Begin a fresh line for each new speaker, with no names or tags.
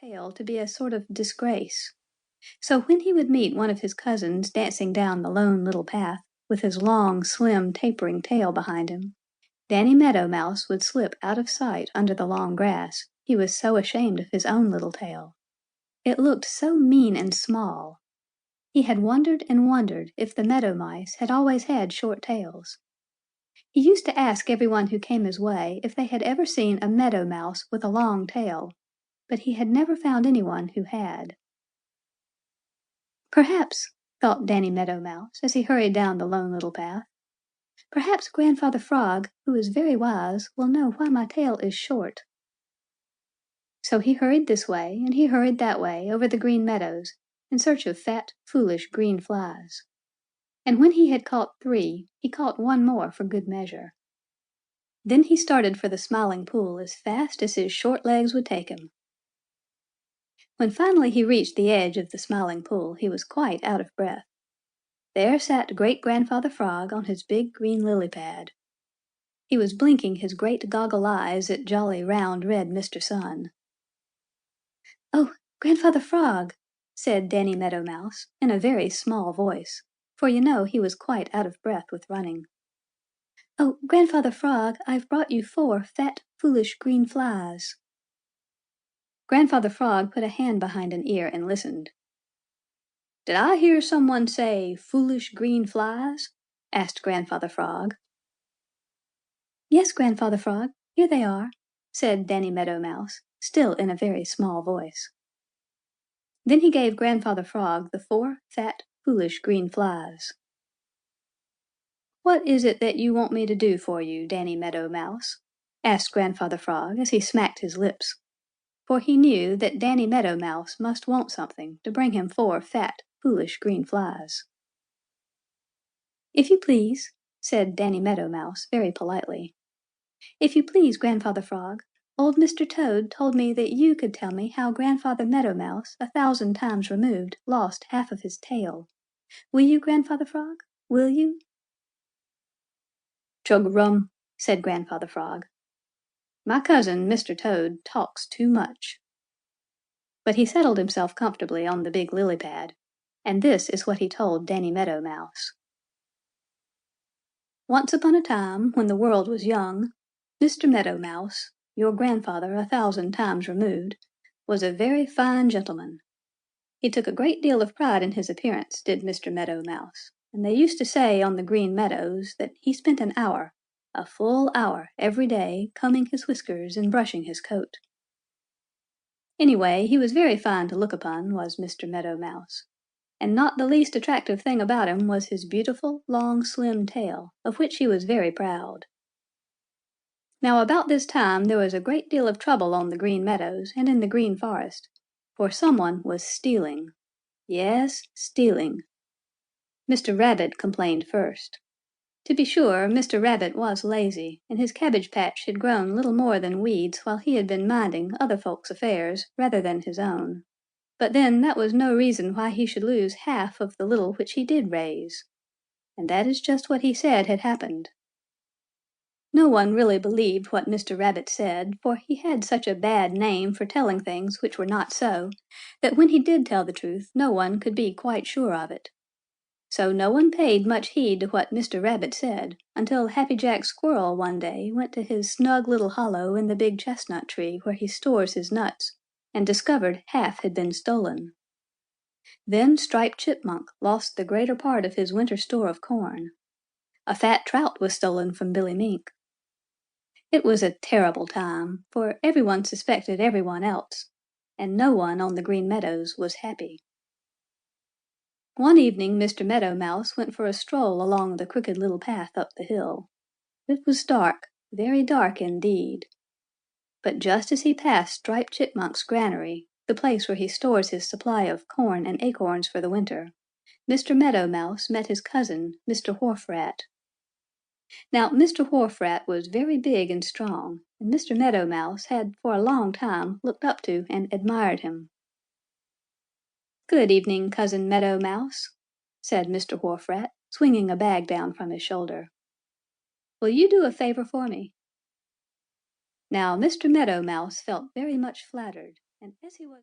tail to be a sort of disgrace. So when he would meet one of his cousins dancing down the Lone Little Path, with his long, slim, tapering tail behind him, Danny Meadow Mouse would slip out of sight under the long grass, he was so ashamed of his own little tail. It looked so mean and small. He had wondered and wondered if the Meadow Mice had always had short tails. He used to ask everyone who came his way if they had ever seen a Meadow Mouse with a long tail, but he had never found anyone who had. Perhaps, thought Danny Meadow Mouse as he hurried down the Lone Little Path, perhaps Grandfather Frog, who is very wise, will know why my tail is short. So he hurried this way and he hurried that way over the Green Meadows in search of fat, foolish green flies. And when he had caught 3, he caught one more for good measure. Then he started for the Smiling Pool as fast as his short legs would take him. When finally he reached the edge of the Smiling Pool, he was quite out of breath. There sat Great-Grandfather Frog on his big green lily pad. He was blinking his great goggle eyes at jolly round red Mr. Sun. "Oh, Grandfather Frog," said Danny Meadow Mouse in a very small voice, for you know he was quite out of breath with running. "Oh, Grandfather Frog, I've brought you 4 fat, foolish green flies." Grandfather Frog put a hand behind an ear and listened. "Did I hear someone say foolish green flies?" asked Grandfather Frog. "Yes, Grandfather Frog, here they are," said Danny Meadow Mouse, still in a very small voice. Then he gave Grandfather Frog the 4 fat, foolish green flies. "What is it that you want me to do for you, Danny Meadow Mouse?" asked Grandfather Frog as he smacked his lips, for he knew that Danny Meadow Mouse must want something to bring him 4 fat, foolish green flies. "If you please," said Danny Meadow Mouse very politely. "If you please, Grandfather Frog, old Mr. Toad told me that you could tell me how Grandfather Meadow Mouse, 1,000 times removed, lost half of his tail. Will you, Grandfather Frog? Will you?" "Chug-a-rum," said Grandfather Frog. "My cousin, Mr. Toad, talks too much." But he settled himself comfortably on the big lily pad, and this is what he told Danny Meadow Mouse. "Once upon a time, when the world was young, Mr. Meadow Mouse, your grandfather 1,000 times removed, was a very fine gentleman. He took a great deal of pride in his appearance, did Mr. Meadow Mouse, and they used to say on the Green Meadows that he spent an hour, a full hour, every day combing his whiskers and brushing his coat. Anyway, he was very fine to look upon, was Mr. Meadow Mouse, and not the least attractive thing about him was his beautiful, long, slim tail, of which he was very proud. Now about this time there was a great deal of trouble on the Green Meadows and in the Green Forest, for someone was stealing. Yes, stealing. Mr. Rabbit complained first. To be sure, Mr. Rabbit was lazy, and his cabbage patch had grown little more than weeds while he had been minding other folks' affairs rather than his own. But then that was no reason why he should lose half of the little which he did raise. And that is just what he said had happened. No one really believed what Mr. Rabbit said, for he had such a bad name for telling things which were not so, that when he did tell the truth no one could be quite sure of it. So no one paid much heed to what Mr. Rabbit said until Happy Jack Squirrel one day went to his snug little hollow in the big chestnut tree where he stores his nuts and discovered half had been stolen. Then Striped Chipmunk lost the greater part of his winter store of corn. A fat trout was stolen from Billy Mink. It was a terrible time, for everyone suspected everyone else, and no one on the Green Meadows was happy. One evening Mr. Meadow Mouse went for a stroll along the Crooked Little Path up the hill. It was dark, very dark indeed. But just as he passed Striped Chipmunk's granary, the place where he stores his supply of corn and acorns for the winter, Mr. Meadow Mouse met his cousin, Mr. Wharf Rat. Now Mr. Wharf Rat was very big and strong, and Mr. Meadow Mouse had for a long time looked up to and admired him. "Good evening, Cousin Meadow Mouse," said Mr. Wharf Rat, swinging a bag down from his shoulder. "Will you do a favor for me?" Now Mr. Meadow Mouse felt very much flattered, and as he was